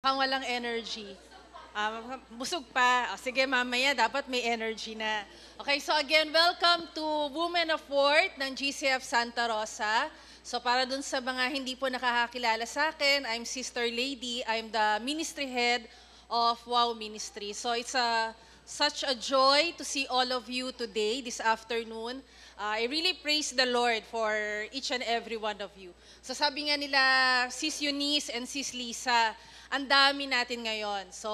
Mukhang walang energy. Busog pa. Sige, mamaya dapat may energy na. Okay, so again, welcome to Women of Worth ng GCF Santa Rosa. So para dun sa mga hindi po nakakakilala sa akin, I'm Sister Lady. I'm the ministry head of WOW Ministry. So it's such a joy to see all of you today, this afternoon. I really praise the Lord for each and every one of you. So sabi nga nila, Sis Eunice and Sis Lisa, ang dami natin ngayon. So,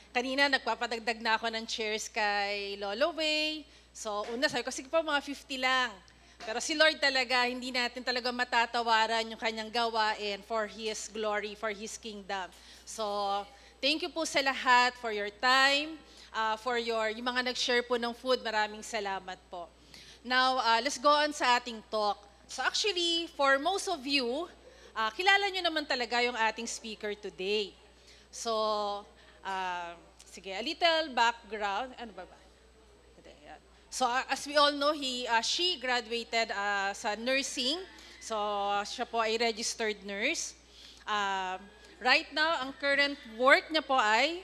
kanina nagpapadagdag na ako ng chairs kay Lolo Way. So, una sabi ko, sige po mga 50 lang. Pero si Lord talaga, hindi natin talaga matatawaran yung kanyang gawain for His glory, for His kingdom. So, thank you po sa lahat for your time, yung mga nag-share po ng food, maraming salamat po. Now, let's go on sa ating talk. So actually, for most of you, kilala nyo naman talaga yung ating speaker today. So, sige, a little background. Ano ba? So, as we all know, she graduated sa nursing. So, siya po ay registered nurse. Right now, ang current work niya po ay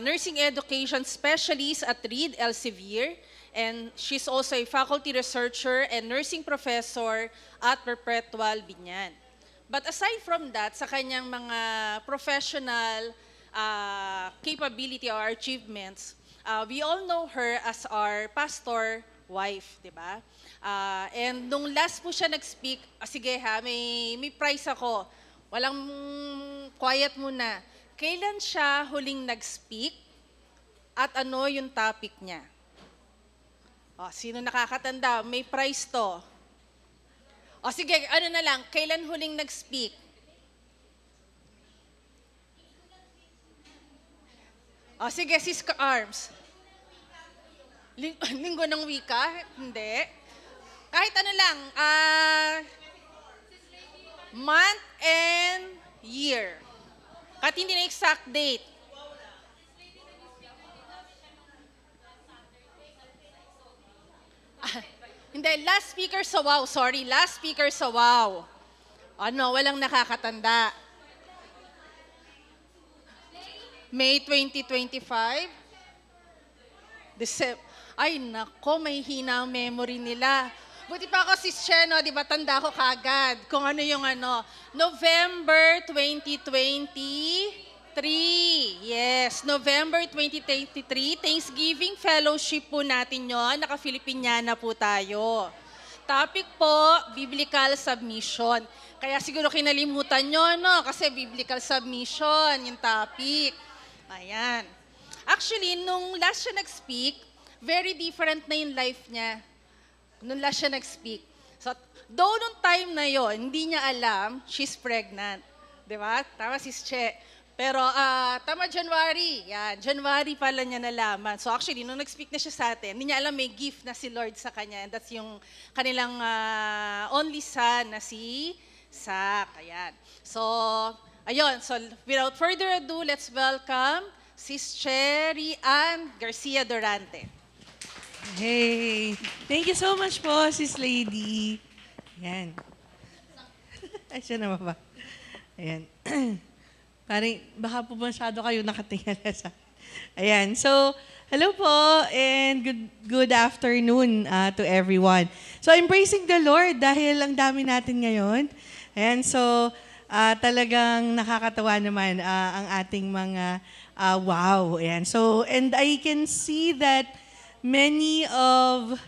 nursing education specialist at Reed Elsevier. And she's also a faculty researcher and nursing professor at Perpetual Binyan. But aside from that, sa kanyang mga professional capability or achievements, we all know her as our pastor wife, di ba? And nung last po siya nag-speak, sige ha, may prize ako. Walang quiet muna. Kailan siya huling nag-speak at ano yung topic niya? Sino nakakatanda? May prize to. Sige, ano na lang, kailan huling nag-speak? Sige, Siska Arms. Linggo ng wika? Hindi. Kahit ano lang, month and year. Kahit hindi na exact date. Hindi, last speaker sa WOW. Sorry, last speaker sa WOW. Walang nakakatanda. May 2025? Ay, nako, may hina ang memory nila. Buti pa ako si Cheno, di ba, tanda ko kagad kung ano yung November 2023. Yes, November 2023, Thanksgiving Fellowship po natin yon. Naka-Filipiniana po tayo. Topic po, Biblical Submission. Kaya siguro kinalimutan nyo, no? Kasi Biblical Submission, yung topic. Ayan. Actually, nung last siya nag-speak, very different na yung life niya. Nung last siya nag-speak. So, though nung time na yon, hindi niya alam, she's pregnant. Di ba? Tama si Che. Pero, tama January. Yan, January pala niya nalaman. So actually, nung nag-speak na siya sa atin, hindi niya alam may gift na si Lord sa kanya. And that's yung kanilang only son na si Sak. Ayan. So, ayun. So, without further ado, let's welcome Sis Cherry Ann Garcia Durante. Hey, thank you so much po, Sis Lady. Ayan. Ay, siya na ba? Ayan. Parang, baka po masyado kayo nakatingala sa... Ayan, so, hello po, and good afternoon to everyone. So, I'm praising the Lord dahil ang dami natin ngayon. Ayan, so, talagang nakakatawa naman ang ating mga wow. Ayan, so, and I can see that many of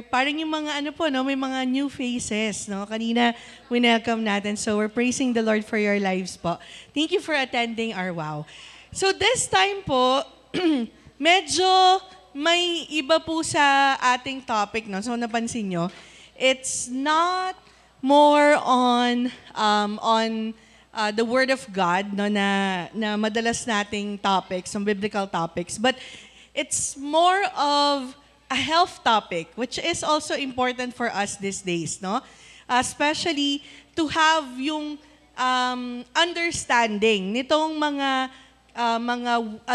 parang yung mga may mga new faces, no? Kanina, welcome natin. So, we're praising the Lord for your lives po. Thank you for attending our wow. So, this time po, medyo may iba po sa ating topic, no? So, napansin nyo, it's not more on the Word of God, no, na madalas nating topics, some biblical topics, but it's more of a health topic, which is also important for us these days, no? Especially to have yung understanding nitong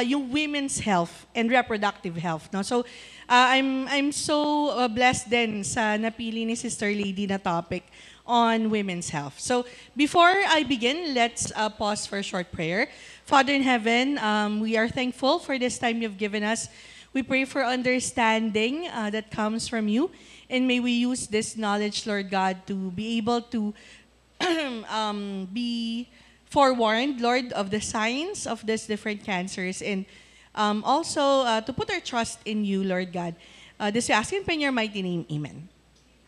yung women's health and reproductive health, no? So I'm so blessed din sa napili ni Sister Lady na topic on women's health. So before I begin, let's pause for a short prayer. Father in heaven, we are thankful for this time you've given us. We pray for understanding that comes from you. And may we use this knowledge, Lord God, to be able to be forewarned, Lord, of the signs of these different cancers. And also to put our trust in you, Lord God. This we ask in your mighty name. Amen.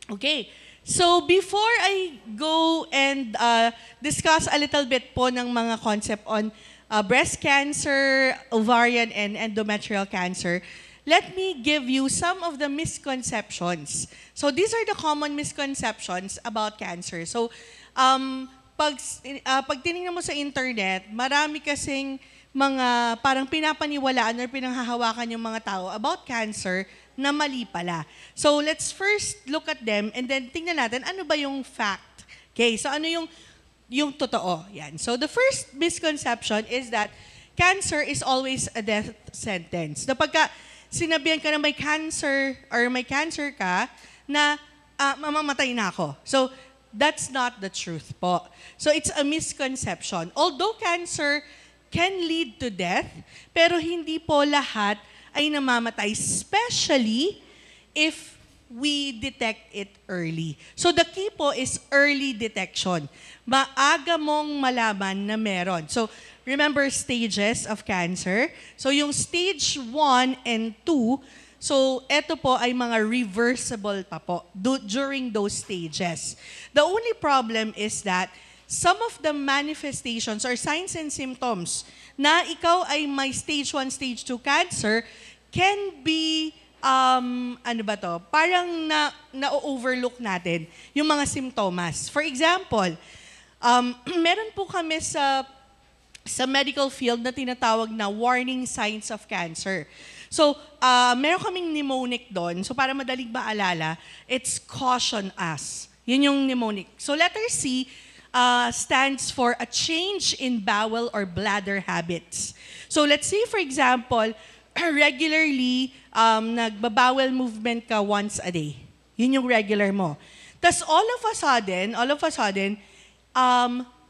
Okay. So before I go and discuss a little bit po ng mga concept on breast cancer, ovarian, and endometrial cancer, let me give you some of the misconceptions. So these are the common misconceptions about cancer. So pag tinignan mo sa internet, marami kasing mga parang pinapaniwalaan or pinanghahawakan yung mga tao about cancer na mali pala. So let's first look at them and then tingnan natin ano ba yung fact. Okay, so ano yung totoo. Yan. So the first misconception is that cancer is always a death sentence. Na pagka sinabihan ka na may cancer or may cancer ka, na mamamatay na ako. So that's not the truth po. So it's a misconception. Although cancer can lead to death, pero hindi po lahat ay namamatay, especially if we detect it early. So the key po is early detection. Maaga mong malaman na meron. So remember stages of cancer. So yung stage 1 and 2, so eto po ay mga reversible pa po during those stages. The only problem is that some of the manifestations or signs and symptoms na ikaw ay may stage 1, stage 2 cancer can be, parang na-overlook natin yung mga simptomas. For example, meron po kami sa medical field na tinatawag na warning signs of cancer. So, meron kaming mnemonic doon. So, para madaling maalala, it's caution us. Yun yung mnemonic. So, letter C stands for a change in bowel or bladder habits. So, let's say, for example, regularly, nagbabowel movement ka once a day. Yun yung regular mo. Tapos, all of a sudden,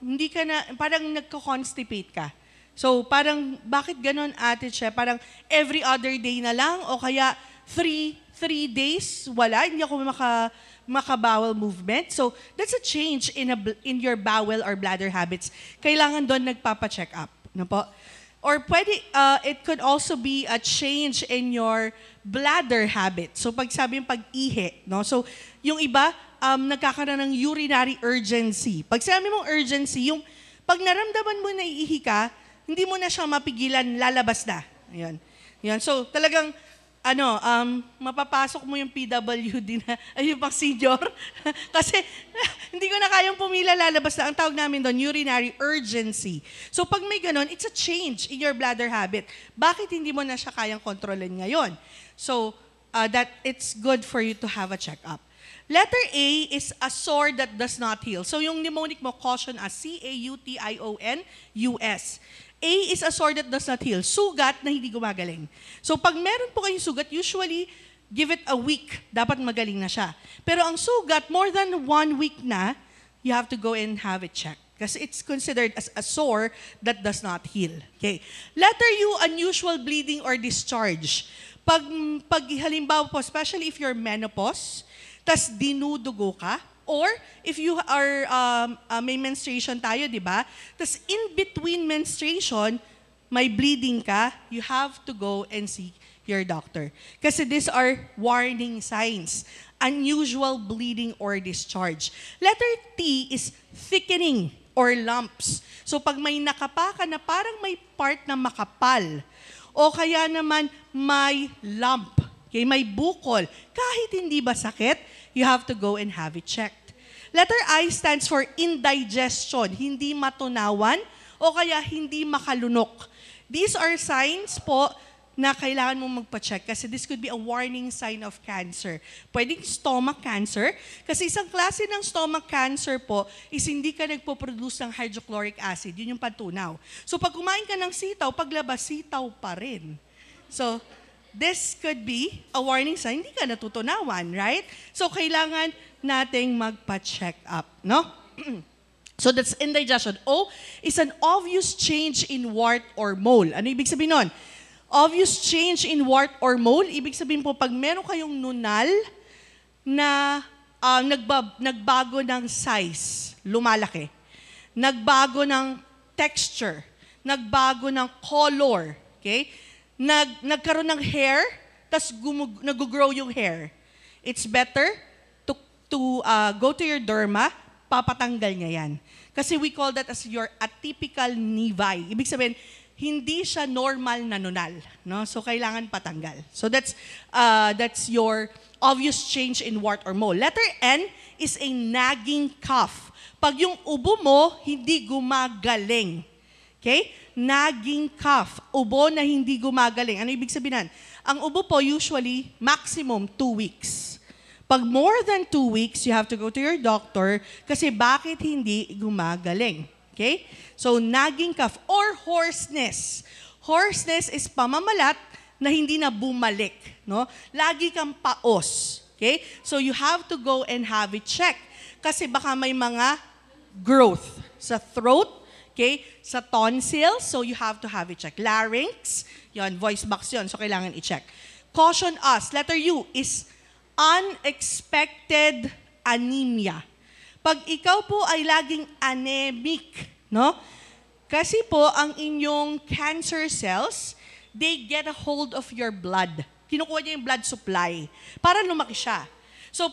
hindi ka na, parang nagko-constipate ka. So, parang, bakit ganon, Ate Che? Parang every other day na lang o kaya three days, wala, hindi ako maka-bowel movement. So, that's a change in your bowel or bladder habits. Kailangan doon nagpapa-check up. No po? Or pwede, it could also be a change in your bladder habit. So, pag sabi yung pag-ihi, no? So, yung iba, nagkakaroon ng urinary urgency. Pag sabi mong urgency, yung pag naramdaman mo na iihi ka, hindi mo na siya mapigilan, lalabas na. Ayan. Ayan. So, talagang, mapapasok mo yung PWD na, yung pang senior. Kasi, hindi ko na kayang pumila, lalabas na. Ang tawag namin doon, urinary urgency. So, pag may ganon, it's a change in your bladder habit. Bakit hindi mo na siya kayang kontrolin ngayon? So, that it's good for you to have a check-up. Letter A is a sore that does not heal. So, yung mnemonic mo, caution as CAUTIONUS. A is a sore that does not heal. Sugat na hindi gumagaling. So pag meron po kayong sugat, usually give it a week. Dapat magaling na siya. Pero ang sugat, more than 1 week na, you have to go and have it checked. Kasi it's considered as a sore that does not heal. Okay. Letter U, unusual bleeding or discharge. Pag halimbawa po, especially if you're menopause, tas dinudugo ka, or if you are, may menstruation tayo, di ba? Tapos in between menstruation, may bleeding ka, you have to go and see your doctor. Kasi these are warning signs. Unusual bleeding or discharge. Letter T is thickening or lumps. So pag may nakapa ka na parang may part na makapal, o kaya naman may lump, okay, may bukol, kahit hindi ba sakit, you have to go and have it checked. Letter I stands for indigestion, hindi matunawan o kaya hindi makalunok. These are signs po na kailangan mong magpa-check kasi this could be a warning sign of cancer. Pwedeng stomach cancer kasi isang klase ng stomach cancer po is hindi ka nagpo-produce ng hydrochloric acid. Yun yung patunaw. So pag kumain ka ng sitaw, paglabas, sitaw pa rin. So, this could be a warning sign, hindi ka natutunawan, right? So, kailangan nating magpa-check up, no? So, that's indigestion. O is an obvious change in wart or mole. Ano ibig sabihin nun? Obvious change in wart or mole, ibig sabihin po, pag meron kayong nunal na nagbago ng size, lumalaki, nagbago ng texture, nagbago ng color, okay? Nagkaroon ng hair, tas nag-grow yung hair. It's better to go to your derma, papatanggal niya yan. Kasi we call that as your atypical nevi. Ibig sabihin, hindi siya normal na nunal, no? So kailangan patanggal. So that's your obvious change in wart or mole. Letter N is a nagging cough. Pag yung ubo mo hindi gumagaling. Okay? Nagging cough. Ubo na hindi gumagaling. Ano ibig sabihin? Ang ubo po usually maximum 2 weeks. Pag more than 2 weeks, you have to go to your doctor kasi bakit hindi gumagaling? Okay? So, nagging cough or hoarseness. Hoarseness is pamamalat na hindi na bumalik. No? Lagi kang paos. Okay? So, you have to go and have it checked. Kasi baka may mga growth sa throat, okay? Sa tonsils, so you have to have it checked. Larynx, yon, voice box yon, so kailangan i-check. Caution us, letter U is unexpected anemia. Pag ikaw po ay laging anemic, no? Kasi po, ang inyong cancer cells, they get a hold of your blood. Kinukuha niya yung blood supply para lumaki siya. So,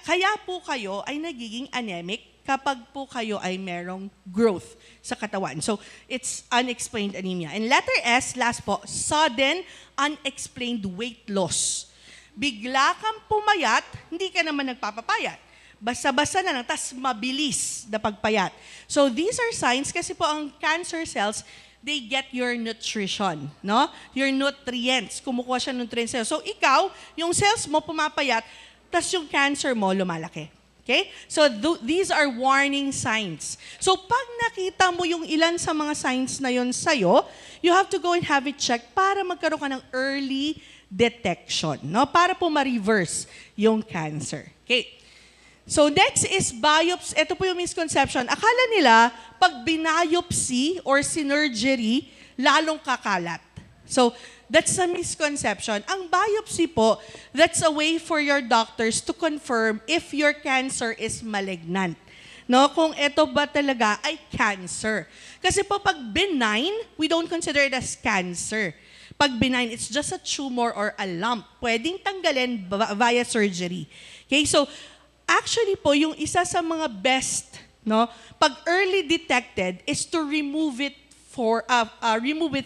kaya po kayo ay nagiging anemic kapag po kayo ay merong growth sa katawan. So, it's unexplained anemia. And letter S, last po, sudden unexplained weight loss. Bigla kang pumayat, hindi ka naman nagpapapayat. Basta-basta na lang, tas mabilis na pagpayat. So these are signs kasi po ang cancer cells, they get your nutrition, no? Your nutrients, kumukuha siya ng nutrients. So ikaw, yung cells mo pumapayat, tas yung cancer mo lumalaki. Okay? So these are warning signs. So pag nakita mo yung ilan sa mga signs na yun sa'yo, you have to go and have it checked para magkaroon ka ng early detection, no? Para po ma-reverse yung cancer. Okay? So next is biopsy. Ito po yung misconception. Akala nila, pag biopsy or synergery, lalong kakalat. So that's a misconception. Ang biopsy po, that's a way for your doctors to confirm if your cancer is malignant. No, kung ito ba talaga ay cancer. Kasi po pag benign, we don't consider it as cancer. Pag benign, it's just a tumor or a lump. Pwedeng tanggalin via surgery. Okay, so actually po, yung isa sa mga best, no, pag early detected is to remove it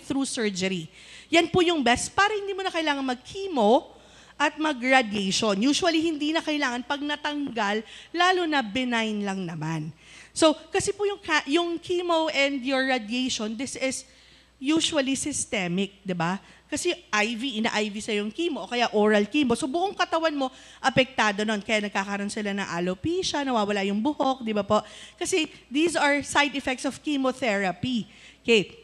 through surgery. Yan po yung best para hindi mo na kailangan mag-chemo at mag-radiation. Usually, hindi na kailangan pag natanggal, lalo na benign lang naman. So, kasi po yung chemo and your radiation, this is usually systemic, di ba? Kasi ina-IV sa yung chemo o kaya oral chemo. So buong katawan mo apektado nun. Kaya nagkakaroon sila ng alopecia, nawawala yung buhok, di ba po? Kasi these are side effects of chemotherapy. Okay.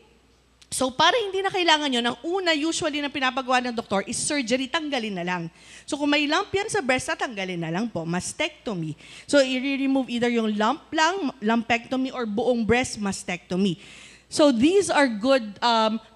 So para hindi na kailangan yun, ang una usually na pinapagawa ng doktor is surgery, tanggalin na lang. So kung may lump yan sa breast, tatanggalin na lang po, mastectomy. So i-remove either yung lump lang, lumpectomy, or buong breast mastectomy. So these are good,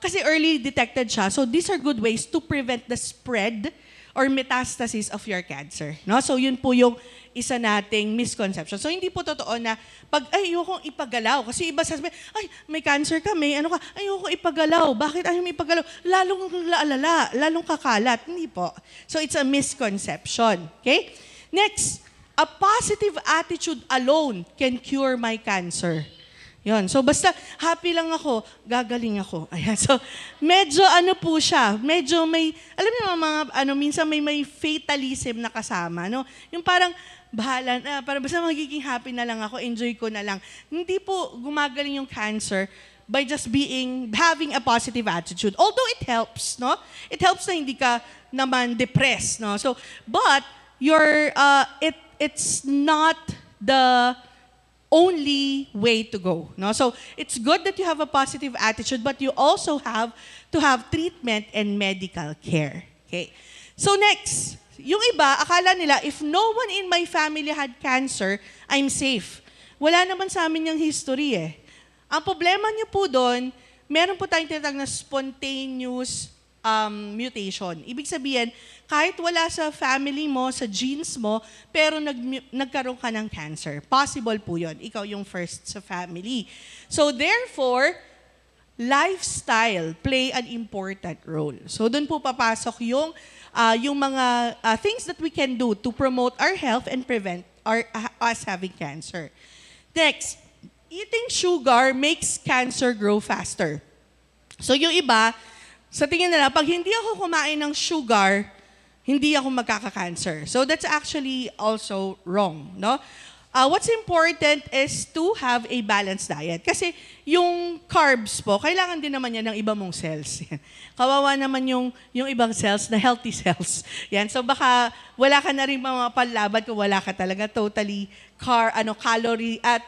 kasi early detected siya, so these are good ways to prevent the spread or metastasis of your cancer. No? So yun po yung isa nating misconception. So hindi po totoo na pag, ayokong ipagalaw. Kasi iba sasabihin, ay, may cancer ka, may ano ka, ayokong ipagalaw. Bakit ayaw mo ipagalaw? Lalong laalala, lalong kakalat. Hindi po. So it's a misconception. Okay? Next, a positive attitude alone can cure my cancer. Yun. So basta happy lang ako, gagaling ako. Ayan. So medyo ano po siya, medyo may, alam niyo mga minsan may fatalism na kasama, no? Yung parang bahala na, parang basta magiging happy na lang ako, enjoy ko na lang. Hindi po gumagaling yung cancer by just having a positive attitude. Although it helps, no? It helps na hindi ka naman depressed, no? So but it's not the only way to go. No? So it's good that you have a positive attitude, but you also have to have treatment and medical care. Okay. So next, yung iba, akala nila, if no one in my family had cancer, I'm safe. Wala naman sa amin yung history eh. Ang problema niyo po doon, meron po tayong tinatawag na spontaneous mutation. Ibig sabihin, kahit wala sa family mo, sa genes mo, pero nagkaroon ka ng cancer. Possible po yun. Ikaw yung first sa family. So therefore, lifestyle play an important role. So doon po papasok yung mga things that we can do to promote our health and prevent us having cancer. Next, eating sugar makes cancer grow faster. So yung iba, sa tingin nila, pag hindi ako kumain ng sugar, hindi ako magkaka-cancer. So that's actually also wrong, no? What's important is to have a balanced diet. Kasi yung carbs po, kailangan din naman yan ng iba mong cells. Kawawa naman yung ibang cells na healthy cells. Yan. So baka wala ka na rin mga panlaban kung wala ka talaga totally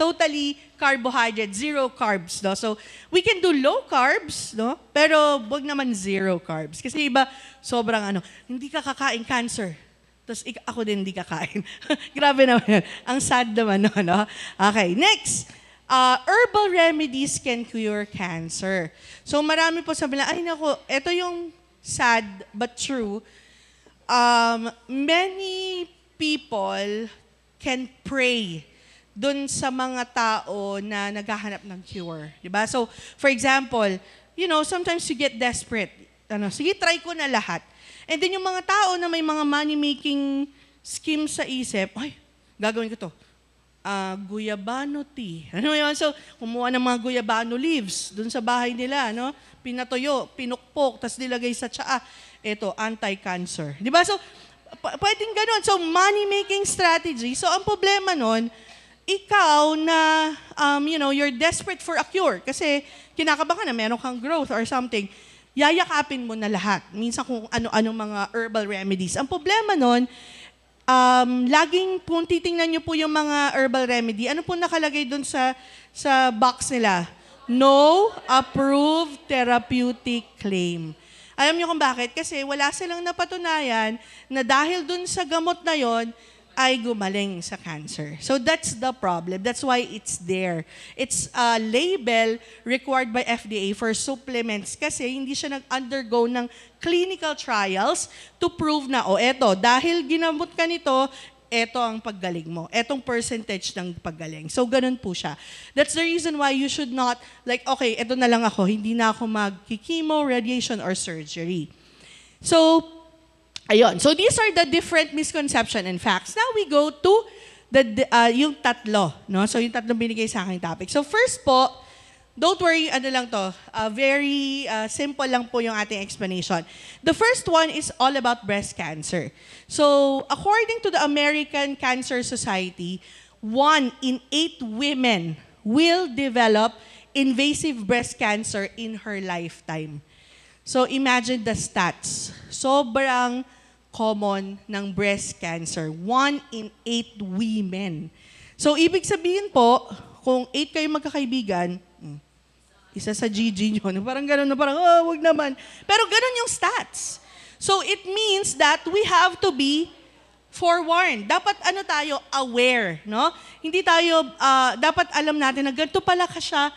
totally carbohydrate, zero carbs, no? So we can do low carbs, no? Pero wag naman zero carbs. Kasi iba sobrang hindi ka kakain cancer. Tapos ako din hindi kakain. Grabe naman yun. Ang sad naman, no? Okay, next. Herbal remedies can cure cancer. So marami po sabi na, ay nako, ito yung sad but true. Many people can pray dun sa mga tao na naghahanap ng cure. Diba? So, for example, sometimes you get desperate. Sige, try ko na lahat. And then yung mga tao na may mga money-making scheme sa isip, ay, gagawin ko to. Guyabano tea. Yun? So, kumuha ng mga guyabano leaves dun sa bahay nila, pinatoyo, pinukpok, tas nilagay sa tsaa. Ito, anti-cancer. Di ba? So, pwedeng ganun. So, money-making strategy. So, ang problema nun, ikaw na, you're desperate for a cure kasi kinakabahan na meron kang growth or something, yayakapin mo na lahat. Minsan kung ano-ano mga herbal remedies. Ang problema nun, laging kung titingnan nyo po yung mga herbal remedy, ano po nakalagay dun sa box nila? No approved therapeutic claim. Alam nyo kung bakit? Kasi wala silang napatunayan na dahil dun sa gamot na yon ay gumaling sa cancer. So that's the problem. That's why it's there. It's a label required by FDA for supplements kasi hindi siya nag-undergo ng clinical trials to prove na, eto, dahil ginamot ka nito, eto ang paggaling mo. Etong percentage ng paggaling. So ganun po siya. That's the reason why you should not, okay, eto na lang ako, hindi na ako mag-chemo, radiation, or surgery. So, ayun. So these are the different misconceptions and facts. Now we go to yung tatlo, no? So yung tatlong binigay sa aking topic. So first po, don't worry, very simple lang po yung ating explanation. The first one is all about breast cancer. So according to the American Cancer Society, 1 in 8 women will develop invasive breast cancer in her lifetime. So imagine the stats. Sobrang common ng breast cancer. 1 in 8 women. So, ibig sabihin po, kung 8 kayo magkakaibigan, isa sa GG nyo, parang gano'n na parang, wag naman. Pero gano'n yung stats. So, it means that we have to be forewarned. Dapat tayo, aware, no? Hindi tayo, dapat alam natin na ganito pala siya,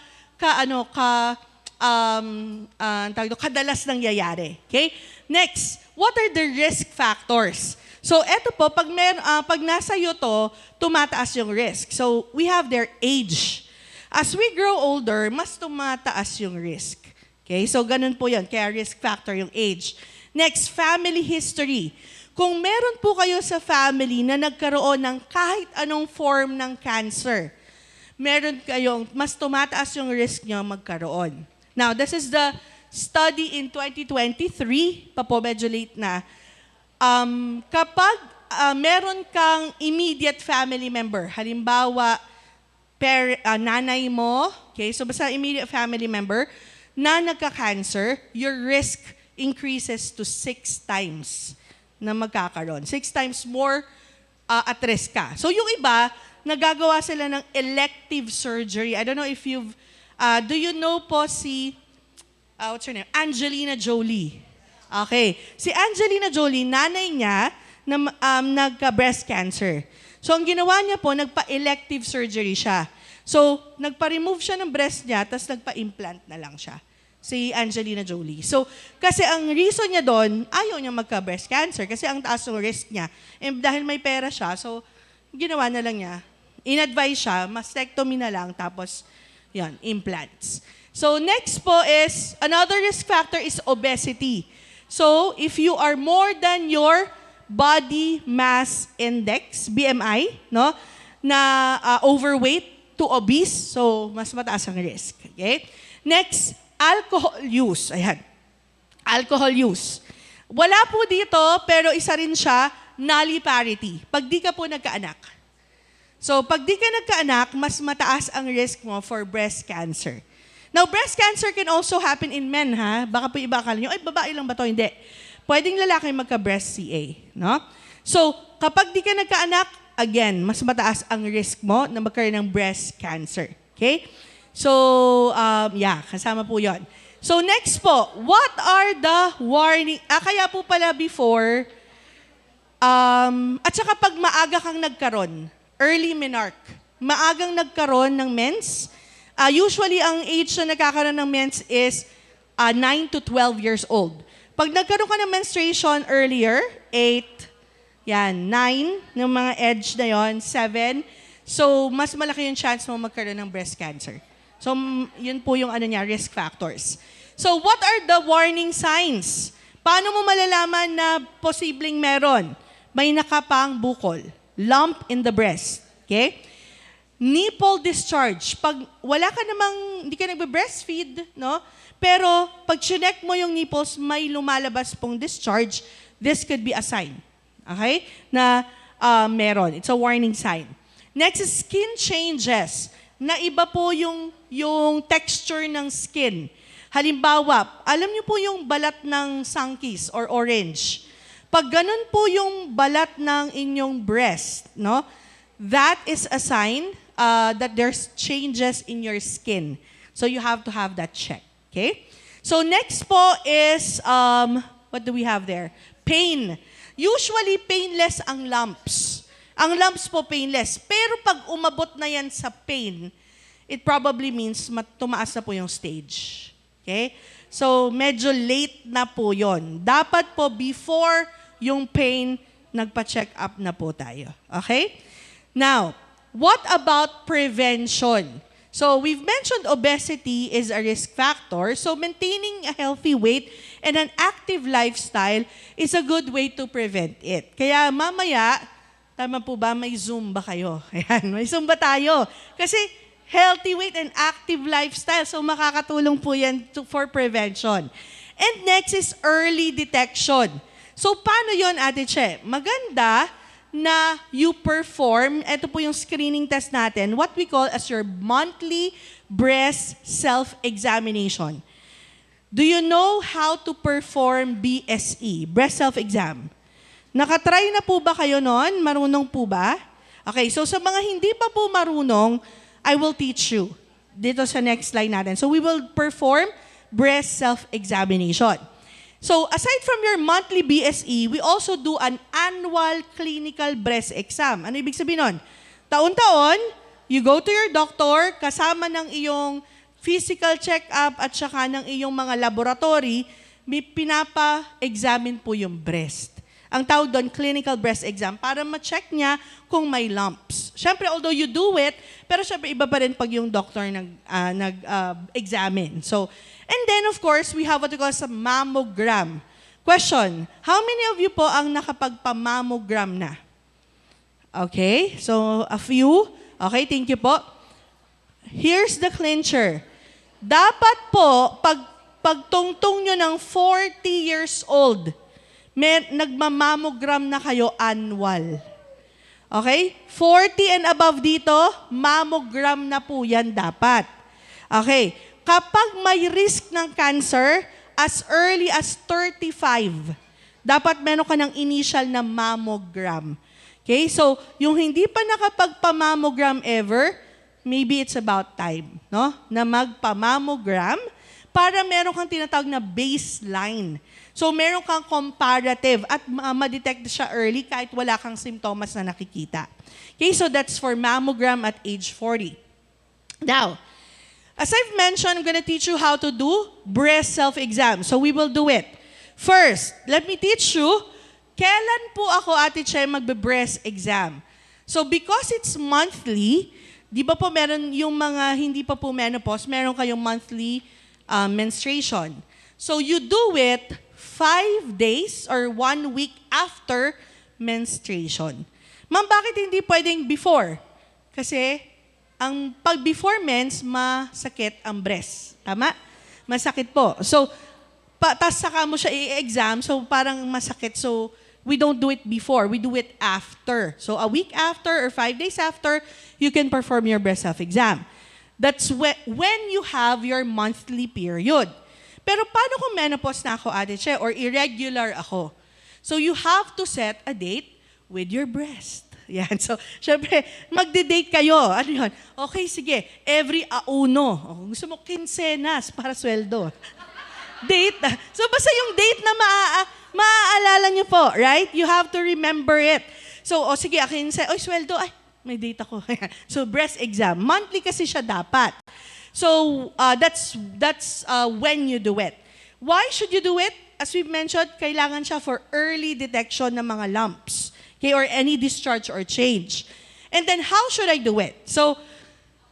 kadalas nangyayari. Okay? Next, what are the risk factors? So, eto po, pag nasa iyo to, tumataas yung risk. So, we have their age. As we grow older, mas tumataas yung risk. Okay? So, ganun po yan. Kaya risk factor yung age. Next, family history. Kung meron po kayo sa family na nagkaroon ng kahit anong form ng cancer, meron kayong, mas tumataas yung risk nyo magkaroon. Now, this is the study in 2023, medyo late na. Kapag meron kang immediate family member, halimbawa, nanay mo, okay, so basta immediate family member, na nagka-cancer, your risk increases to 6 times na magkakaroon. 6 times more at risk ka. So yung iba, nagagawa sila ng elective surgery. I don't know if do you know po si, what's her name? Angelina Jolie. Okay. Si Angelina Jolie, nanay niya, na, nagka-breast cancer. So, ang ginawa niya po, nagpa-elective surgery siya. So, nagpa-remove siya ng breast niya, tapos nagpa-implant na lang siya. Si Angelina Jolie. So, kasi ang reason niya doon, ayaw niya magka-breast cancer kasi ang taas ng risk niya. And dahil may pera siya, so, ginawa na lang niya. In-advise siya, mastectomy na lang, tapos, yan, implants. So, next po is, another risk factor is obesity. So, if you are more than your body mass index, BMI, no, na overweight to obese, so mas mataas ang risk. Okay? Next, alcohol use. Ayan. Alcohol use. Wala po dito, pero isa rin siya, nulliparity. Pag di ka po nagkaanak. So, pag di ka nagkaanak, mas mataas ang risk mo for breast cancer. Now, breast cancer can also happen in men, ha? Baka po iba akala nyo, ay, babae lang ba to? Hindi. Pwedeng lalaki magka-breast CA, no? So, kapag di ka nagkaanak, again, mas mataas ang risk mo na magkaroon ng breast cancer. Okay? So, kasama po yon. So, next po, what are the warning? Kaya po pala before, at saka pag maaga kang nagkaroon, early menarche, maagang nagkaroon ng mens, usually ang age na nagkakaroon ng mens is 9 to 12 years old. Pag nagkaroon ka ng menstruation earlier, 8, 9, yung mga edge na yon, 7, so mas malaki yung chance mo magkaroon ng breast cancer. So yun po yung risk factors. So what are the warning signs? Paano mo malalaman na posibleng meron? May nakapang bukol, lump in the breast. Okay? Nipple discharge. Pag wala ka namang, hindi ka nagbe-breastfeed, no? Pero pag chinek mo yung nipples, may lumalabas pong discharge, this could be a sign. Okay? Na meron. It's a warning sign. Next is skin changes. Na iba po yung texture ng skin. Halimbawa, alam niyo po yung balat ng sangkis or orange. Pag ganun po yung balat ng inyong breast, no? That is a sign that there's changes in your skin. So you have to have that check. Okay? So next po is, what do we have there? Pain. Usually, painless ang lumps. Ang lumps po painless. Pero pag umabot na yan sa pain, it probably means tumaas na po yung stage. Okay? So medyo late na po yon. Dapat po before yung pain, nagpa-check up na po tayo. Okay? Now, what about prevention? So, we've mentioned obesity is a risk factor. So, maintaining a healthy weight and an active lifestyle is a good way to prevent it. Kaya mamaya, tama po ba, may Zumba kayo? Ayan, may Zumba tayo. Kasi healthy weight and active lifestyle. So, makakatulong po yan for prevention. And next is early detection. So, paano yon, Ate Che? Maganda na you perform, ito po yung screening test natin, what we call as your monthly breast self-examination. Do you know how to perform BSE, breast self-exam? Nakatry na po ba kayo nun? Marunong po ba? Okay, so sa mga hindi pa po marunong, I will teach you dito sa next slide natin. So we will perform breast self-examination. So, aside from your monthly BSE, we also do an annual clinical breast exam. Ano ibig sabihin nun? Taon-taon, you go to your doctor, kasama ng iyong physical check-up at saka ng iyong mga laboratory, may pinapa-examine po yung breast. Ang tawag doon, clinical breast exam, para ma-check niya kung may lumps. Siyempre, although you do it, pero siyempre iba pa rin pag yung doctor nag-examine. So, and then, of course, we have what we call a mammogram. Question, how many of you po ang nakapagpa-mammogram na? Okay, so a few. Okay, thank you po. Here's the clincher. Dapat po, pagtungtong nyo ng 40 years old, nagmamammogram na kayo annual. Okay? 40 and above dito, mammogram na po yan dapat. Okay. Kapag may risk ng cancer, as early as 35, dapat meron ka ng initial na mammogram. Okay? So, yung hindi pa nakapagpa-mammogram ever, maybe it's about time, no? Na magpa-mammogram para meron kang tinatawag na baseline. So meron kang comparative at ma-detect siya early kahit wala kang simptomas na nakikita. Okay, so that's for mammogram at age 40. Now, as I've mentioned, I'm gonna teach you how to do breast self-exam. So we will do it. First, let me teach you, kailan po ako, Ate Che, magbe-breast exam. So because it's monthly, di ba po meron yung mga hindi pa po menopause, meron kayong monthly menstruation. So you do it 5 days or 1 week after menstruation. Ma'am, bakit hindi pwedeng before? Kasi ang pag before mens, masakit ang breast. Tama? Masakit po. So, tas saka mo siya i-exam, so parang masakit. So, we don't do it before, we do it after. So, a week after or 5 days after, you can perform your breast self-exam. That's when you have your monthly period. Pero paano kung menopause na ako, Ate Che, or irregular ako? So, you have to set a date with your breast. Yan. So, syempre, magde-date kayo. Ano yun? Okay, sige. Every auno. Gusto mo, quincenas para sweldo. Date. So, basta yung date na maaalala nyo po, right? You have to remember it. So, sige, quince. Sweldo. Ay, may date ako. So, breast exam. Monthly kasi siya dapat. So, that's when you do it. Why should you do it? As we've mentioned, kailangan siya for early detection ng mga lumps. Okay, or any discharge or change. And then, how should I do it? So,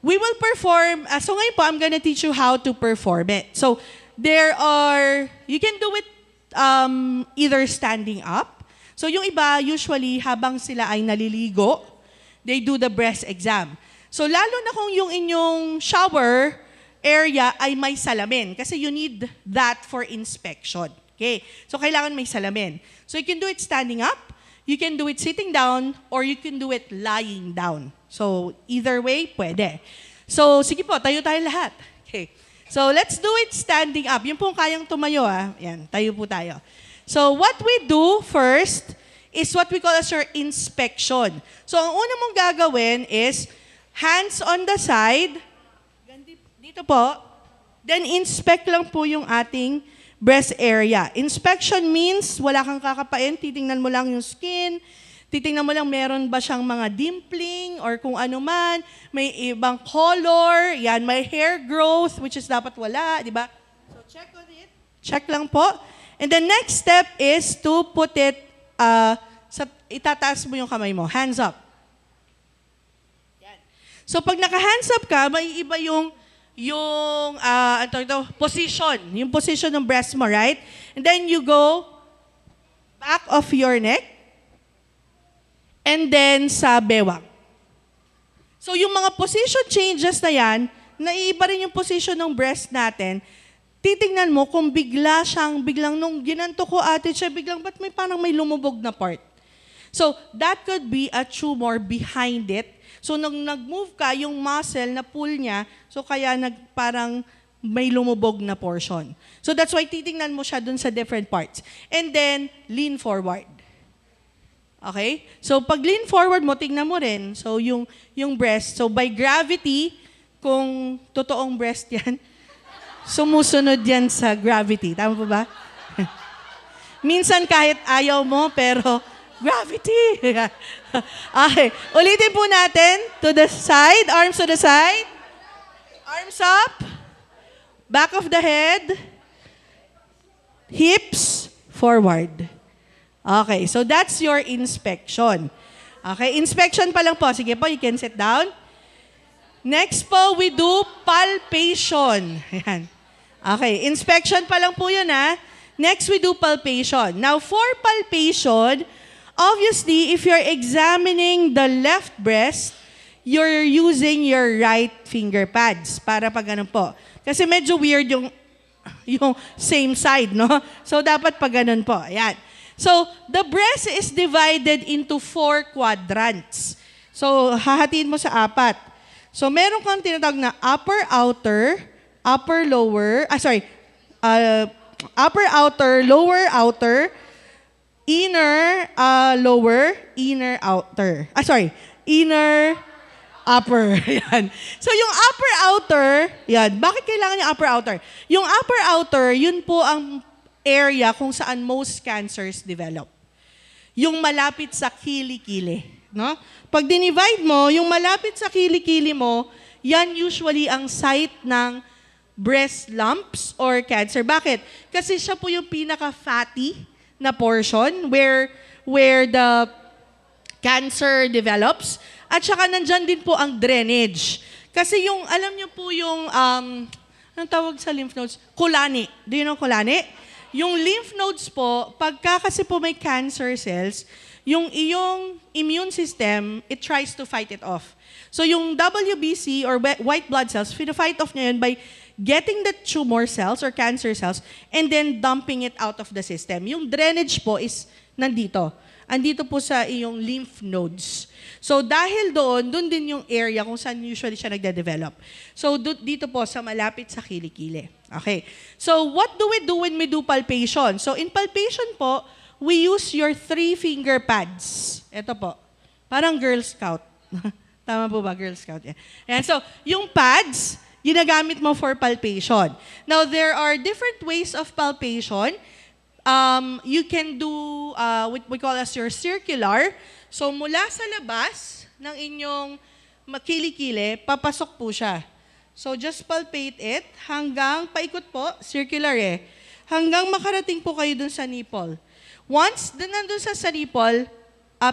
we will perform, so ngayon po, I'm gonna teach you how to perform it. So, you can do it either standing up. So, yung iba, usually, habang sila ay naliligo, they do the breast exam. So, lalo na kung yung inyong shower area ay may salamin, kasi you need that for inspection. Okay, so kailangan may salamin. So, you can do it standing up, you can do it sitting down, or you can do it lying down. So, either way, pwede. So, sige po, tayo lahat. Okay. So, let's do it standing up. Yung pong kayang tumayo, Yan, tayo po tayo. So, what we do first is what we call as your inspection. So, ang una mong gagawin is hands on the side. Dito po. Then, inspect lang po yung ating breast area. Inspection means wala kang kakapain, titingnan mo lang yung skin, titingnan mo lang meron ba siyang mga dimpling or kung ano man, may ibang color, yan, may hair growth, which is dapat wala, di ba? So check on it. Check lang po. And the next step is to put it, itataas mo yung kamay mo, hands up. Yan. So pag naka-hands up ka, may iba yung position. Yung position ng breast mo, right? And then you go back of your neck and then sa bewang. So yung mga position changes na yan, naiiba rin yung position ng breast natin, titingnan mo kung biglang nung ginanto ko, Ate Che, biglang ba't parang may lumubog na part? So that could be a tumor behind it. So, nung nag-move ka, yung muscle na pull niya, so kaya parang may lumubog na portion. So, that's why titingnan mo siya dun sa different parts. And then, lean forward. Okay? So, pag lean forward mo, tingnan mo rin. So, yung breast. So, by gravity, kung totoong breast yan, sumusunod yan sa gravity. Tama po ba? Minsan kahit ayaw mo, pero gravity. Okay. Ulitin po natin. To the side. Arms to the side. Arms up. Back of the head. Hips forward. Okay. So that's your inspection. Okay. Inspection pa lang po. Sige po, you can sit down. Next po, we do palpation. Ayan. Okay. Inspection pa lang po yun, Next, we do palpation. Now, for palpation, obviously, if you're examining the left breast, you're using your right finger pads para pag ganun po. Kasi medyo weird yung same side, no? So, dapat pag ganun po. Ayan. So, the breast is divided into 4 quadrants. So, hahatiin mo sa 4. So, meron kang tinatawag na upper outer, upper outer, lower outer, inner, lower, inner, outer. Inner, Upper. Yan. So yung upper outer, yan. Bakit kailangan yung upper outer? Yung upper outer, yun po ang area kung saan most cancers develop. Yung malapit sa kilikili. No? Pag dinivide mo, yung malapit sa kilikili mo, yan usually ang site ng breast lumps or cancer. Bakit? Kasi siya po yung pinaka-fatty na portion where the cancer develops. At saka nandyan din po ang drainage. Kasi yung, alam niyo po yung, anong tawag sa lymph nodes? Kulani. Do you know kulani? Yung lymph nodes po, pagka kasi po may cancer cells, yung iyong immune system, it tries to fight it off. So yung WBC or white blood cells, fight off niya yun by getting the tumor cells or cancer cells and then dumping it out of the system. Yung drainage po is nandito. Andito po sa iyong lymph nodes. So dahil doon din yung area kung saan usually siya nagde-develop. So dito po sa malapit sa kilikili. Okay. So what do we do when we do palpation? So in palpation po, we use your 3-finger pads. Ito po. Parang Girl Scout. Tama po ba, Girl Scout? Yeah. And so yung pads, ginagamit mo for palpation. Now there are different ways of palpation. You can do what we call as your circular. So mula sa labas ng inyong kilikili, papasok po siya. So just palpate it hanggang, paikot po, circular hanggang makarating po kayo dun sa nipple. Once nandun sa nipple,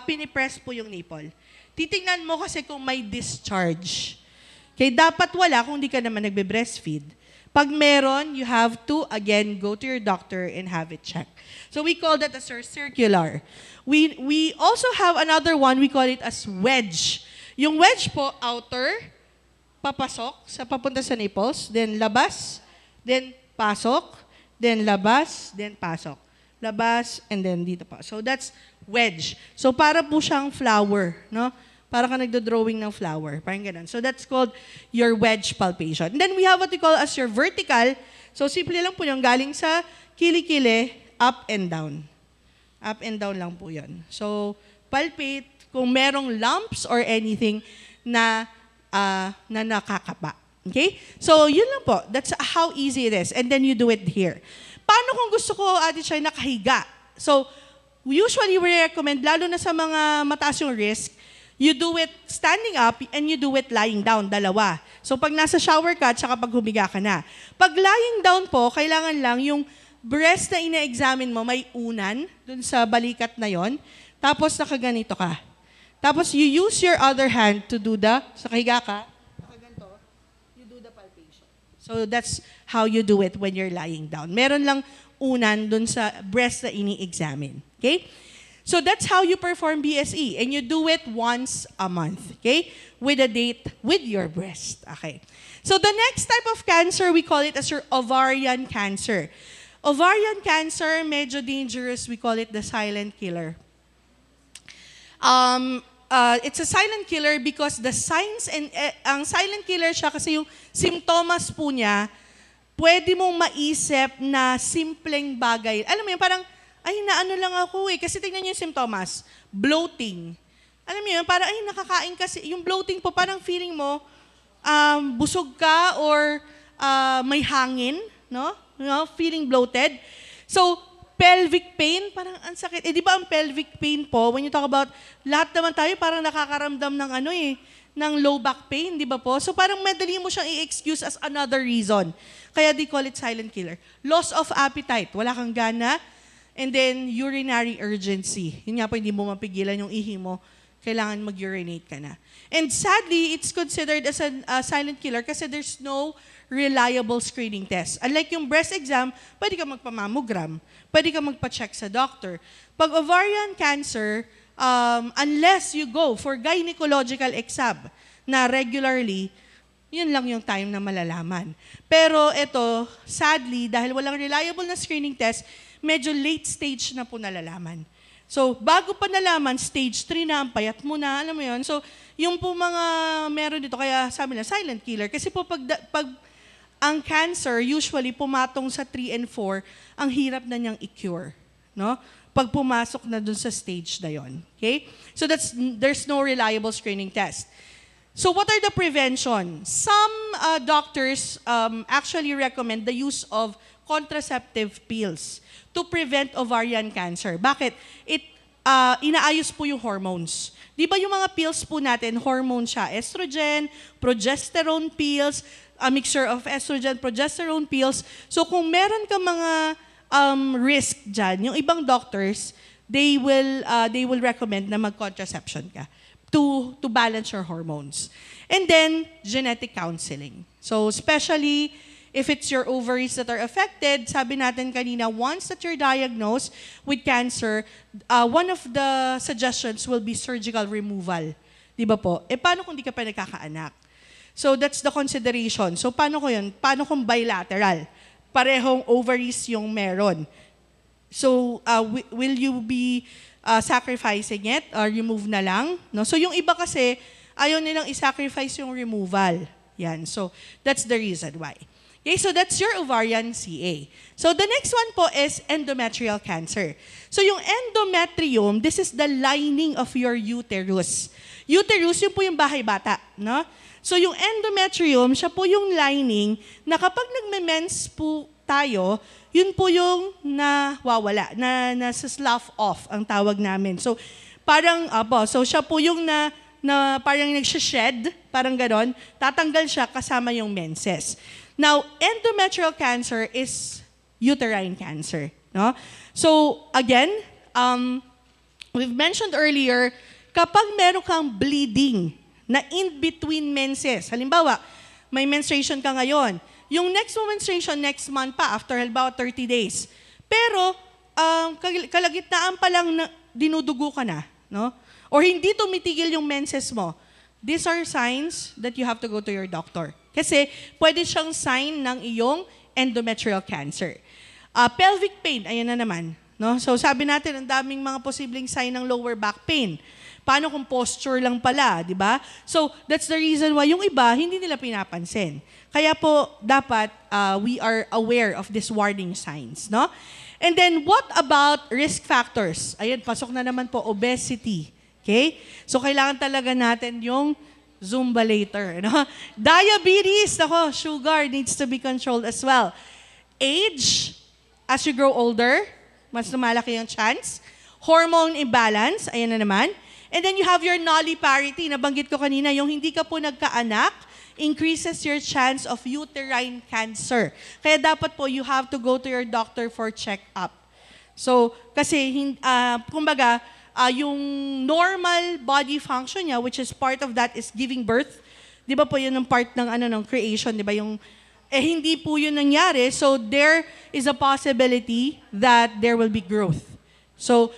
pinipress po yung nipple. Titingnan mo kasi kung may discharge. Okay, dapat wala kung di ka naman nagbe-breastfeed. Pag meron, you have to, again, go to your doctor and have it checked. So we call that as our circular. We also have another one, we call it as wedge. Yung wedge po, outer, papasok, papunta sa nipples, then labas, then pasok, then labas, then pasok. Labas, and then dito pa. So that's wedge. So para po siyang flower, no? Para ka nagdo-drawing ng flower. Parang ganun. So that's called your wedge palpation. And then we have what we call as your vertical. So simple lang po yung galing sa kilikili, up and down. Up and down lang po yun. So palpate kung merong lumps or anything na nakakapa. Okay? So yun lang po. That's how easy it is. And then you do it here. Paano kung gusto ko, Ate Chay, nakahiga? So usually we recommend, lalo na sa mga mataas yung risk, you do it standing up and you do it lying down, dalawa. So pag nasa shower ka, tsaka pag humiga ka na. Pag lying down po, kailangan lang yung breast na ina-examine mo, may unan, dun sa balikat na yon. Tapos nakaganito ka. Tapos you use your other hand to do sa kahiga ka, nakaganto, you do the palpation. So that's how you do it when you're lying down. Meron lang unan dun sa breast na ini-examine. Okay? So that's how you perform BSE. And you do it once a month, okay? With a date with your breast, okay? So the next type of cancer, we call it as your ovarian cancer. Ovarian cancer, medyo dangerous. We call it the silent killer. It's a silent killer because the signs and ang silent killer siya kasi yung simptomas po niya, pwede mong maisip na simpleng bagay. Alam mo yun, parang ay, naano lang ako kasi tingnan niyo yung simptomas. Bloating. Alam niyo yun, parang, ay, nakakain kasi. Yung bloating po, parang feeling mo, busog ka or may hangin, no? Feeling bloated. So, pelvic pain, parang ang sakit. Di ba ang pelvic pain po, when you talk about, lahat naman tayo parang nakakaramdam ng ng low back pain, di ba po? So, parang madali mo siyang i-excuse as another reason. Kaya they call it silent killer. Loss of appetite, wala kang gana. And then, urinary urgency. Yun nga po, hindi mo mapigilan yung ihi mo. Kailangan mag-urinate ka na. And sadly, it's considered as a silent killer kasi there's no reliable screening test. Unlike yung breast exam, pwede ka magpamammogram. Pwede ka magpa-check sa doctor. Pag ovarian cancer, unless you go for gynecological exam na regularly, yun lang yung time na malalaman. Pero ito, sadly, dahil walang reliable na screening test, medyo late stage na po nalalaman. So, bago pa nalaman, stage 3 na, ang payat mo na, alam mo yun. So, yung po mga meron dito, kaya sabi na, silent killer. Kasi po pag ang cancer, usually pumatong sa 3 and 4, ang hirap na niyang i-cure. No? Pag pumasok na dun sa stage na yon. Okay? So, there's no reliable screening test. So what are the prevention? Some doctors actually recommend the use of contraceptive pills to prevent ovarian cancer. Bakit? Inaayos po yung hormones. Di ba yung mga pills po natin, hormone siya, estrogen, progesterone pills, a mixture of estrogen, progesterone pills. So kung meron ka mga risk dyan, yung ibang doctors, they will recommend na mag-contraception ka to balance your hormones. And then, genetic counseling. So especially if it's your ovaries that are affected, sabi natin kanina, once that you're diagnosed with cancer, one of the suggestions will be surgical removal. Di ba po? Paano kung di ka pa nagkakaanak? So that's the consideration. So paano ko yun? Paano kung bilateral? Parehong ovaries yung meron. So will you be sacrificing it or remove na lang? No? So yung iba kasi, ayaw nilang i-sacrifice yung removal. Yan. So that's the reason why. Okay, so that's your ovarian CA. So the next one po is endometrial cancer. So yung endometrium, this is the lining of your uterus. Uterus, yun po yung bahay bata. No? So yung endometrium, siya po yung lining na kapag nagme-mens po tayo, yun po yung nawawala, na slough off ang tawag namin. So parang, so siya po yung na parang nagsha-shed, parang ganon, tatanggal siya kasama yung menses. Now, endometrial cancer is uterine cancer. No? So again, we've mentioned earlier, kapag meron kang bleeding na in between menses, halimbawa, may menstruation ka ngayon, yung next menstruation next month pa, after halimbawa 30 days. Pero, kalagitnaan pa lang na dinudugo ka na, no? Or hindi tumitigil yung menses mo. These are signs that you have to go to your doctor. Kasi pwede siyang sign ng iyong endometrial cancer. Pelvic pain, ayan na naman. No? So sabi natin, ang daming mga posibleng sign ng lower back pain. Paano kung posture lang pala, di ba? So that's the reason why yung iba, hindi nila pinapansin. Kaya po, dapat we are aware of these warning signs. No? And then, what about risk factors? Ayan, pasok na naman po, obesity. Okay? So kailangan talaga natin yung Zumba later. No? Diabetes, sugar needs to be controlled as well. Age, as you grow older, mas lumalaki yung chance. Hormone imbalance, ayan na naman. And then you have your nulliparity, nabanggit ko kanina, yung hindi ka po nagkaanak, increases your chance of uterine cancer. Kaya dapat po, you have to go to your doctor for check-up. So, kasi, kumbaga, yung normal body function niya, which is part of that is giving birth. Di ba po yun ang part ng, ng creation, di ba? Yung, hindi po yun nangyari. So there is a possibility that there will be growth. So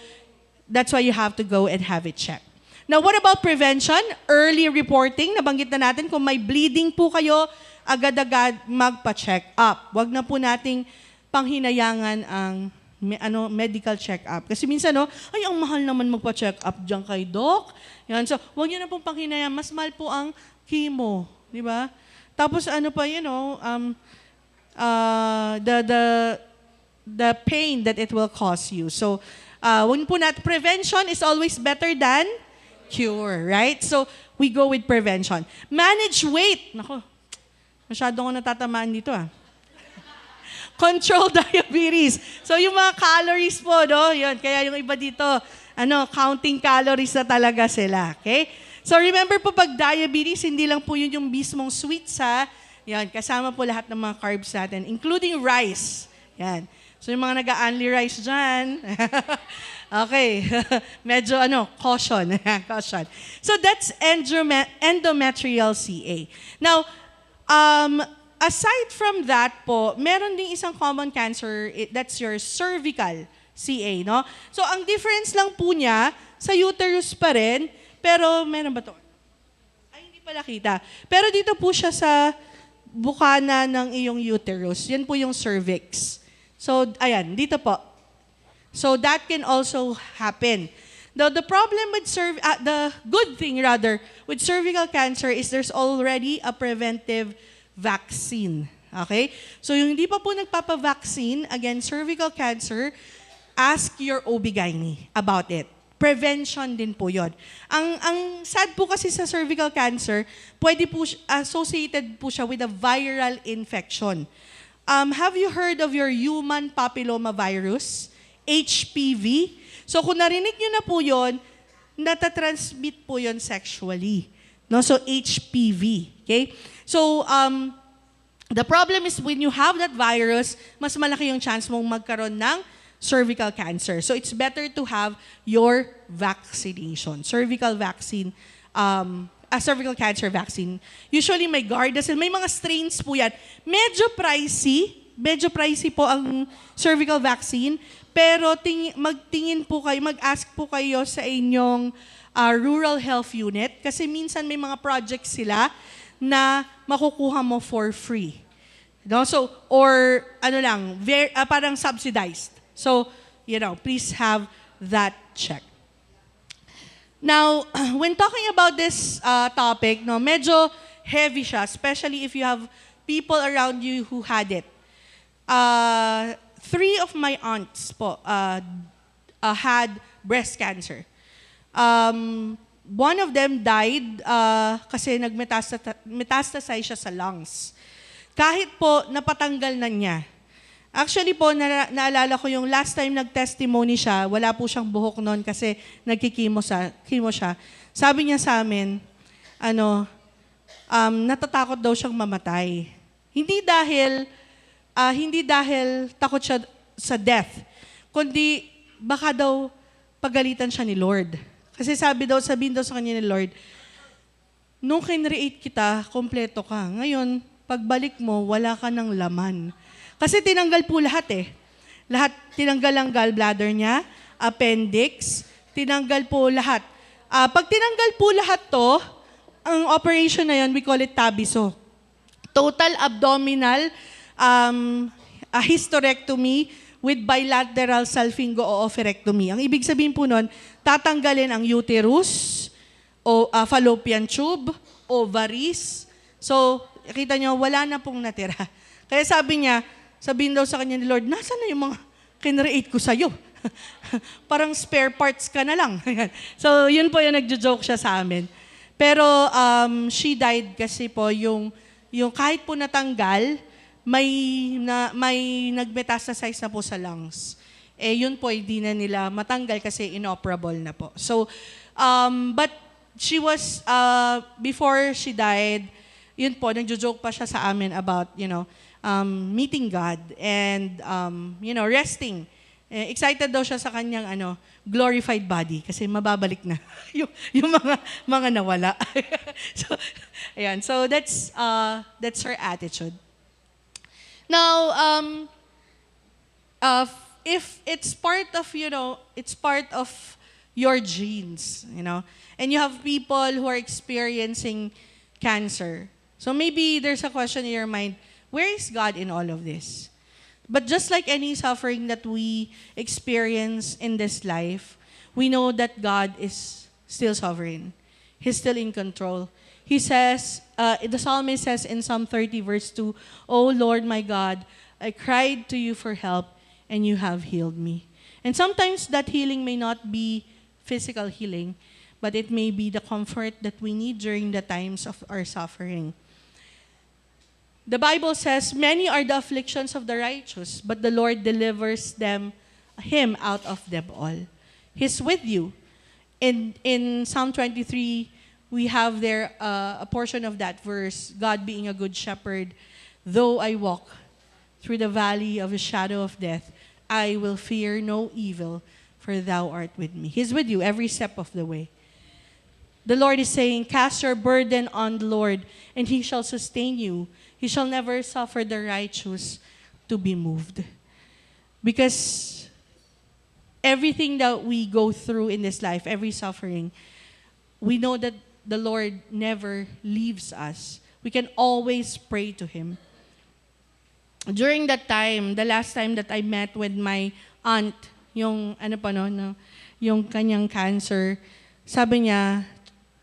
that's why you have to go and have it checked. Now, what about prevention? Early reporting. Nabanggit na natin, kung may bleeding po kayo, agad-agad magpa-check up. Huwag na po nating panghinayangan ang medical check-up. Kasi minsan, ay, ang mahal naman magpa-check up dyan kay Doc. Yan. So, huwag nyo na pong panghinayang. Mas mahal po ang chemo. Di ba? Tapos, the pain that it will cause you. So, huwag po natin, prevention is always better than cure, right? So, we go with prevention. Manage weight. Nako, masyado ko natatamaan dito, Control diabetes. So yung mga calories po, yun. Kaya yung iba dito, counting calories na talaga sila. Okay? So remember po, pag diabetes, hindi lang po yun yung mismong sweets, Yan, kasama po lahat ng mga carbs natin, including rice. Yan. So yung mga nag-a-only rice dyan, okay. Medyo, caution. Caution. So that's endometrial CA. Now, aside from that po, meron ding isang common cancer, that's your cervical CA, no? So, ang difference lang po niya, sa uterus pa rin, pero meron ba to? Ay, hindi pala kita. Pero dito po siya sa bukana ng iyong uterus. Yan po yung cervix. So, ayan, dito po. So, that can also happen. Now, the problem with the good thing rather, with cervical cancer is there's already a preventive vaccine. Okay? So yung hindi pa po nagpapa-vaccine against cervical cancer, ask your OB-GYN about it. Prevention din po yun. Ang sad po kasi sa cervical cancer, pwede po associated po siya with a viral infection. Have you heard of your human papilloma virus? HPV? So kung narinig nyo na po yun, natatransmit po yun sexually. No? So HPV. Okay? So, the problem is when you have that virus, mas malaki yung chance mong magkaroon ng cervical cancer. So it's better to have your vaccination. Cervical vaccine, a cervical cancer vaccine. Usually may Gardasil, may mga strains po yan. Medyo pricey po ang cervical vaccine, pero magtingin po kayo, mag-ask po kayo sa inyong rural health unit kasi minsan may mga projects sila na makukuha mo for free. No? So, or parang subsidized. So, please have that check. Now, when talking about this topic, no, medyo heavy siya, especially if you have people around you who had it. 3 of my aunts po had breast cancer. One of them died kasi nag-metastasize siya sa lungs. Kahit po napatanggal na niya. Actually po, naalala ko yung last time nag-testimony siya, wala po siyang buhok noon kasi nagkikimo siya. Sabi niya sa amin, natatakot daw siyang mamatay. Hindi dahil takot siya sa death, kundi baka daw pagalitan siya ni Lord. Kasi sabihin daw sa kanya ni Lord, nung kinreate kita, kompleto ka. Ngayon, pagbalik mo, wala ka ng laman. Kasi tinanggal po lahat eh. Lahat, tinanggal ang gallbladder niya, appendix, tinanggal po lahat. Pag tinanggal po lahat to, ang operation na yun, we call it Tabiso. Total abdominal hysterectomy with bilateral salpingo-oophorectomy. Ang ibig sabihin po nun, tatanggalin ang uterus, o fallopian tube, ovaries. So, kita nyo, wala na pong natira. Kaya sabihin daw sa kanya ni Lord, nasa na yung mga kinreate ko sa'yo? Parang spare parts ka na lang. So, yun po yung nagjo-joke siya sa amin. Pero she died kasi po yung kahit po natanggal, may nag-metastasize na po sa lungs. Yun po, hindi na nila matanggal kasi inoperable na po. So, but she was, before she died, yun po, nagjo-joke pa siya sa amin about, meeting God and, resting. Excited daw siya sa kanyang, glorified body kasi mababalik na yung mga nawala. So, ayan. So, that's her attitude. Now, if it's part of, it's part of your genes, and you have people who are experiencing cancer. So maybe there's a question in your mind, where is God in all of this? But just like any suffering that we experience in this life, we know that God is still sovereign. He's still in control. He says, the psalmist says in Psalm 30 verse 2, "O Lord my God, I cried to you for help, and you have healed me." And sometimes that healing may not be physical healing, but it may be the comfort that we need during the times of our suffering. The Bible says, "Many are the afflictions of the righteous, but the Lord delivers him out of them all." He's with you. In Psalm 23, we have there a portion of that verse, God being a good shepherd. "Though I walk through the valley of the shadow of death, I will fear no evil, for thou art with me." He's with you every step of the way. The Lord is saying, "Cast your burden on the Lord, and He shall sustain you. He shall never suffer the righteous to be moved." Because everything that we go through in this life, every suffering, we know that the Lord never leaves us. We can always pray to Him. During that time, the last time that I met with my aunt, yung kanyang cancer, sabi niya,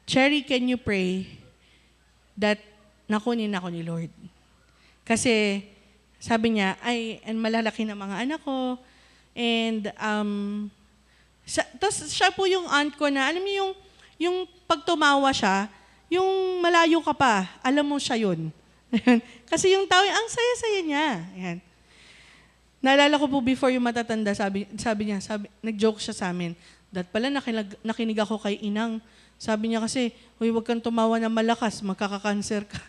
"Cherry, can you pray that nakunin ako ni Lord?" Kasi sabi niya, malalaki na mga anak ko, and Tapos siya po yung aunt ko na, alam niyo yung pag tumawa siya, yung malayo ka pa, alam mo siya yun. Kasi yung tao, ang saya-saya niya. Ayan. Naalala ko po before yung matatanda, nag-joke siya sa amin, that pala nakinig ako kay Inang. Sabi niya kasi, huwag kang tumawa na malakas, magkaka-cancer ka.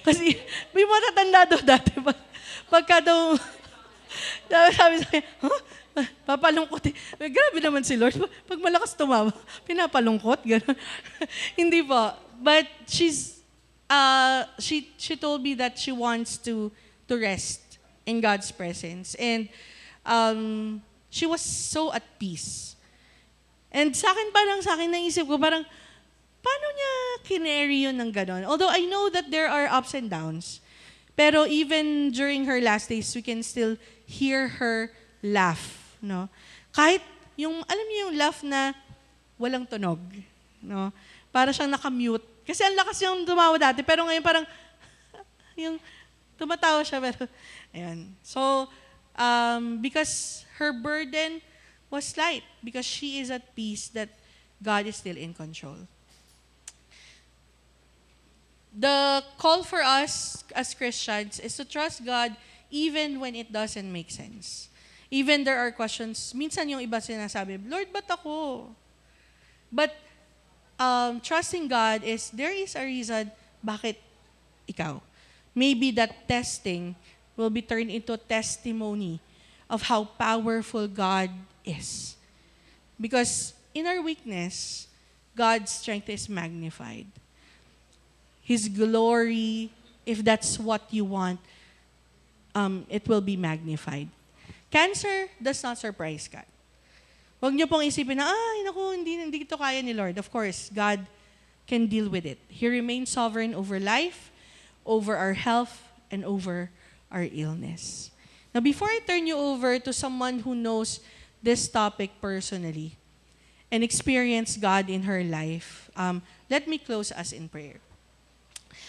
Kasi may matatanda daw dati, pagka daw, sabi sa akin, huh? Papalungkot eh. Grabe naman si Lord. Pag malakas tumawa, pinapalungkot. Gano'n. Hindi po. But she told me that she wants to rest in God's presence. And she was so at peace. And sa akin, naisip ko, parang, paano niya kinary yun ng gano'n? Although I know that there are ups and downs. Pero even during her last days, we can still hear her laugh. No? Kahit alam niyo yung laugh na walang tunog. No? Para siyang nakamute. Kasi ang lakas yung tumawa dati, pero ngayon parang, yung tumatawa siya, pero, ayan. So, because her burden was light, because she is at peace that God is still in control. The call for us as Christians is to trust God even when it doesn't make sense. Even there are questions, minsan yung iba sinasabi, Lord, ba't ako? But trusting God there is a reason bakit ikaw. Maybe that testing will be turned into testimony of how powerful God is. Because in our weakness, God's strength is magnified. His glory, if that's what you want, it will be magnified. Cancer does not surprise God. Huwag niyo pong isipin na, naku, hindi ito kaya ni Lord. Of course, God can deal with it. He remains sovereign over life, over our health, and over our illness. Now, before I turn you over to someone who knows this topic personally and experienced God in her life, let me close us in prayer.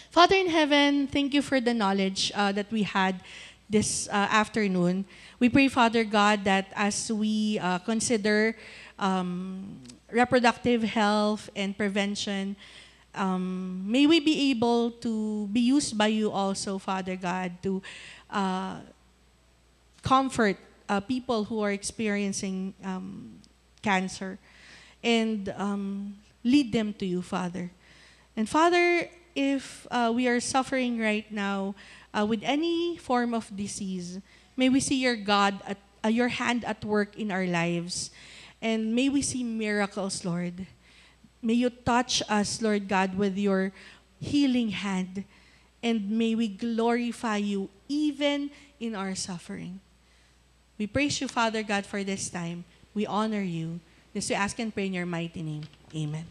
Father in heaven, thank you for the knowledge that we had this afternoon. We pray, Father God, that as we consider reproductive health and prevention, may we be able to be used by you also, Father God, to comfort people who are experiencing cancer and lead them to you, Father. And Father, if we are suffering right now with any form of disease, may we see your your hand at work in our lives. And may we see miracles, Lord. May you touch us, Lord God, with your healing hand. And may we glorify you even in our suffering. We praise you, Father God, for this time. We honor you. This we ask and pray in your mighty name. Amen.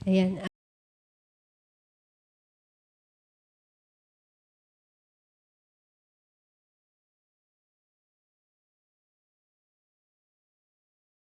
Ayan.